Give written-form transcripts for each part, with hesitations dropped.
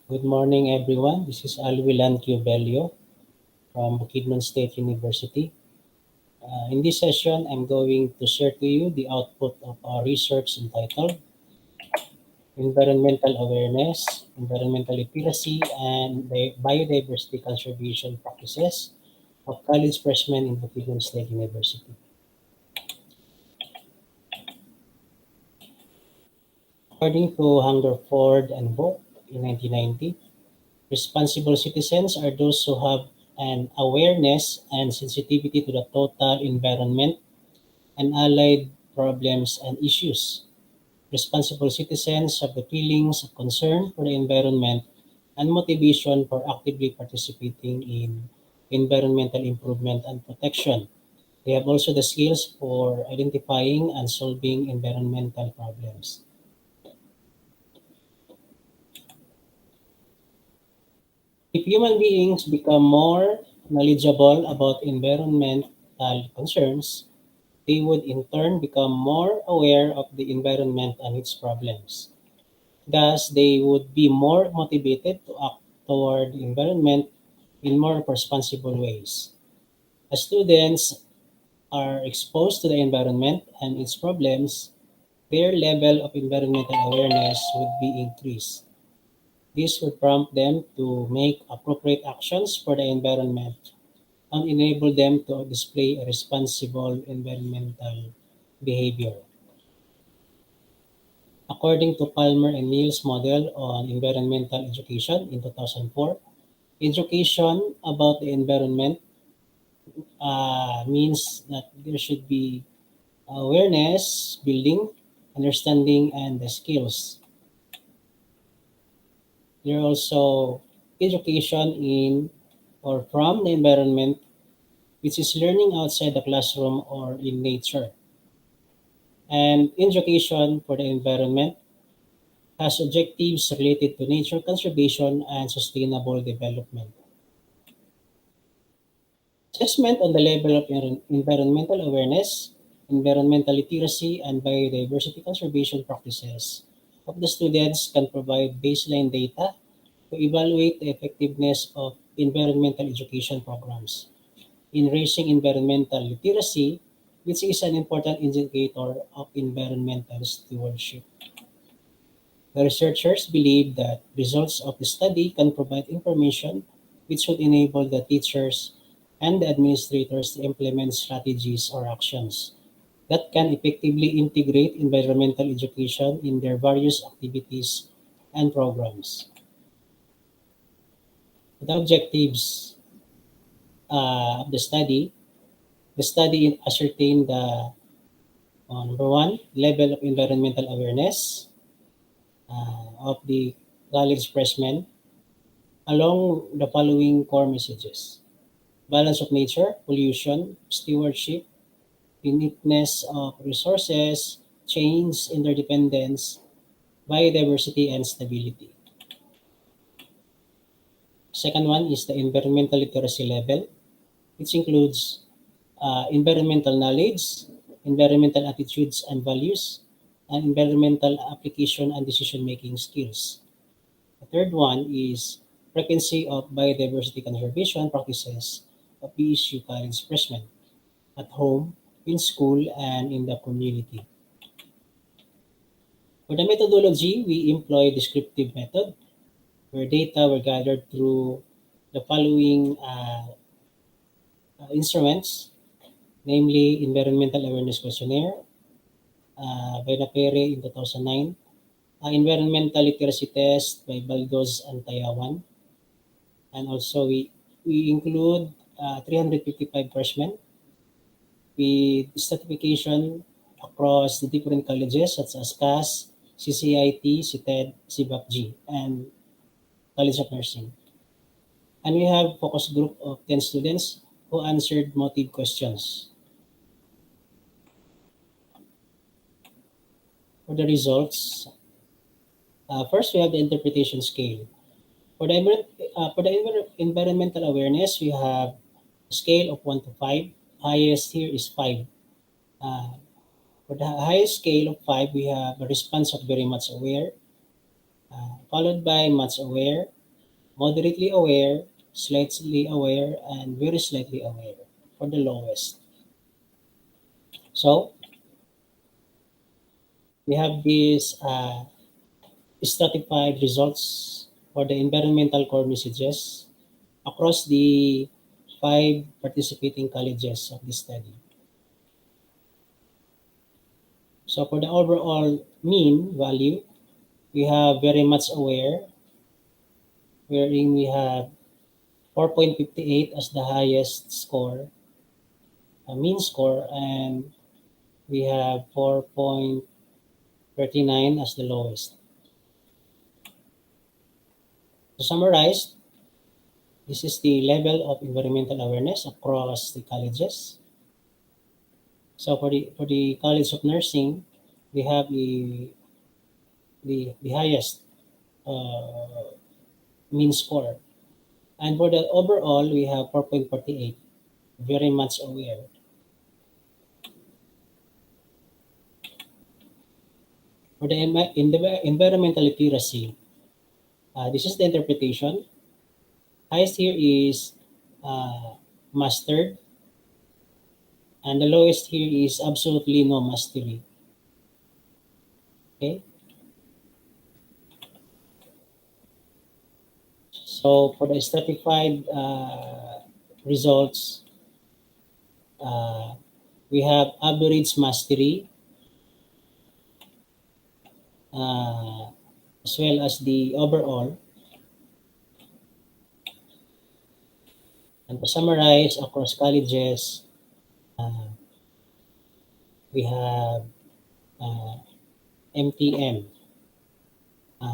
Good morning, everyone. This is Bello from Bukidnon State University. In this session, I'm going to share to you the output of our research entitled Environmental Awareness, Environmental Literacy, and Biodiversity Conservation Practices of College Freshmen in Bukidnon State University. According to Hungerford and Vogt in 1990, responsible citizens are those who have an awareness and sensitivity to the total environment and allied problems and issues. Responsible citizens have the feelings of concern for the environment and motivation for actively participating in environmental improvement and protection. They have also the skills for identifying and solving environmental problems. If human beings become more knowledgeable about environmental concerns, they would in turn become more aware of the environment and its problems. Thus, they would be more motivated to act toward the environment in more responsible ways. As students are exposed to the environment and its problems, their level of environmental awareness would be increased. This would prompt them to make appropriate actions for the environment and enable them to display a responsible environmental behavior. According to Palmer and Neal's model on environmental education in 2004, education about the environment means that there should be awareness, building, understanding, and the skills. There are also education in or from the environment, which is learning outside the classroom or in nature. And education for the environment has objectives related to nature conservation and sustainable development. Assessment on the level of environmental awareness, environmental literacy, and biodiversity conservation practices of the students can provide baseline data to evaluate the effectiveness of environmental education programs in raising environmental literacy, which is an important indicator of environmental stewardship. The researchers believe that results of the study can provide information which would enable the teachers and the administrators to implement strategies or actions that can effectively integrate environmental education in their various activities and programs. The objectives of the study ascertained the number one, level of environmental awareness of the college freshmen along the following core messages: balance of nature, pollution, stewardship, uniqueness of resources, change, interdependence, biodiversity, and stability. Second one is the environmental literacy level, which includes environmental knowledge, environmental attitudes and values, and environmental application and decision-making skills. The third one is frequency of biodiversity conservation practices of BSU college freshmen at home, in school, and in the community. For the methodology, we employ descriptive method where data were gathered through the following instruments, namely Environmental Awareness Questionnaire by Napere in 2009, Environmental Literacy Test by Baldos and Tayawan, and also we include 355 freshmen with stratification across the different colleges such as CAS, CCIT, CTED, CBAPG, and College of Nursing. And we have focus group of 10 students who answered motive questions. For the results, first we have the interpretation scale. For the environmental awareness, we have a scale of 1 to 5. Highest here is 5. Uh, for the highest scale of 5, we have a response of very much aware. followed by much aware, moderately aware, slightly aware, and very slightly aware for the lowest. So we have these stratified results for the environmental core messages across the five participating colleges of this study. So for the overall mean value, we have very much aware, wherein we have 4.58 as the highest score, mean score, and we have 4.39 as the lowest. To summarize, this is the level of environmental awareness across the colleges. So for the College of Nursing, we have the highest uh, mean score. And for the overall, we have 4.48, very much aware. For the environmental literacy, this is the interpretation. Highest here is uh, mastered, and the lowest here is absolutely no mastery. Okay, so for the stratified results, uh, we have average mastery, uh, as well as the overall. And to summarize, across colleges, uh, we have MTM,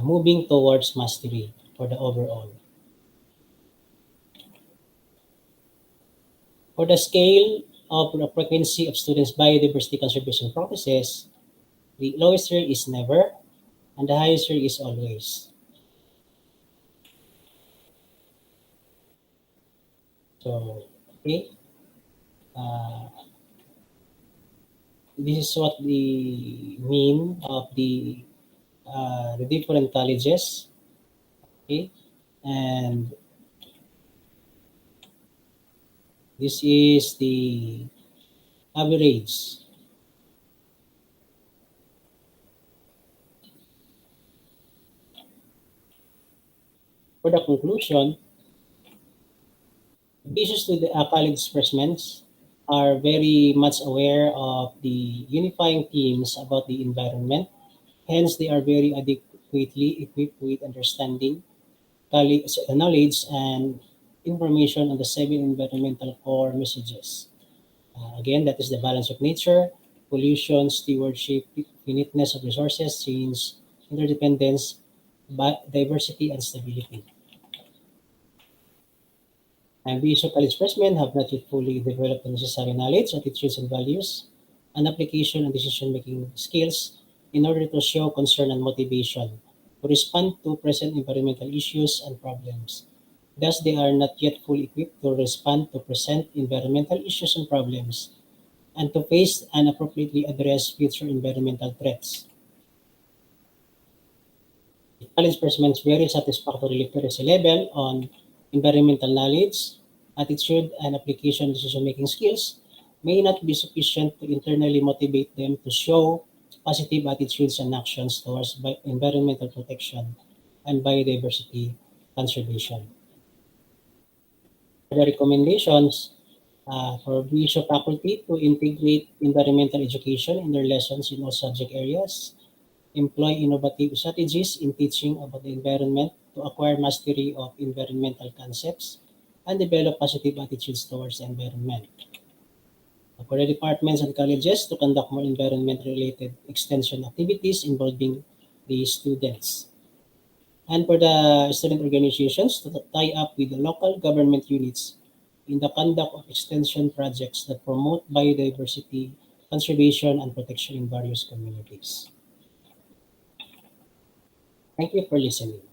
moving towards mastery for the overall. For the scale of the frequency of students' biodiversity conservation practices, the lowest here is never, and the highest here is always. So, okay, uh, this is what the mean of the different colleges. Okay, and this is the average. For the conclusion, issues to the college freshmen are very much aware of the unifying themes about the environment. Hence, they are very adequately equipped with understanding, knowledge, and information on the seven environmental core messages. Again, that is the balance of nature, pollution, stewardship, finiteness of resources, change, interdependence, diversity, and stability. And we so college freshmen have not yet fully developed the necessary knowledge, attitudes, and values, and application and decision-making skills in order to show concern and motivation to respond to present environmental issues and problems. Thus, they are not yet fully equipped to respond to present environmental issues and problems and to face and appropriately address future environmental threats. College Freshman's very satisfactory literacy level on environmental knowledge, attitude, and application decision-making skills may not be sufficient to internally motivate them to show positive attitudes and actions towards environmental protection and biodiversity conservation. The recommendations for BSO faculty to integrate environmental education in their lessons in all subject areas, employ innovative strategies in teaching about the environment to acquire mastery of environmental concepts, and develop positive attitudes towards the environment. For the departments and colleges to conduct more environment-related extension activities involving the students. And for the student organizations to tie up with the local government units in the conduct of extension projects that promote biodiversity, conservation, and protection in various communities. Thank you for listening.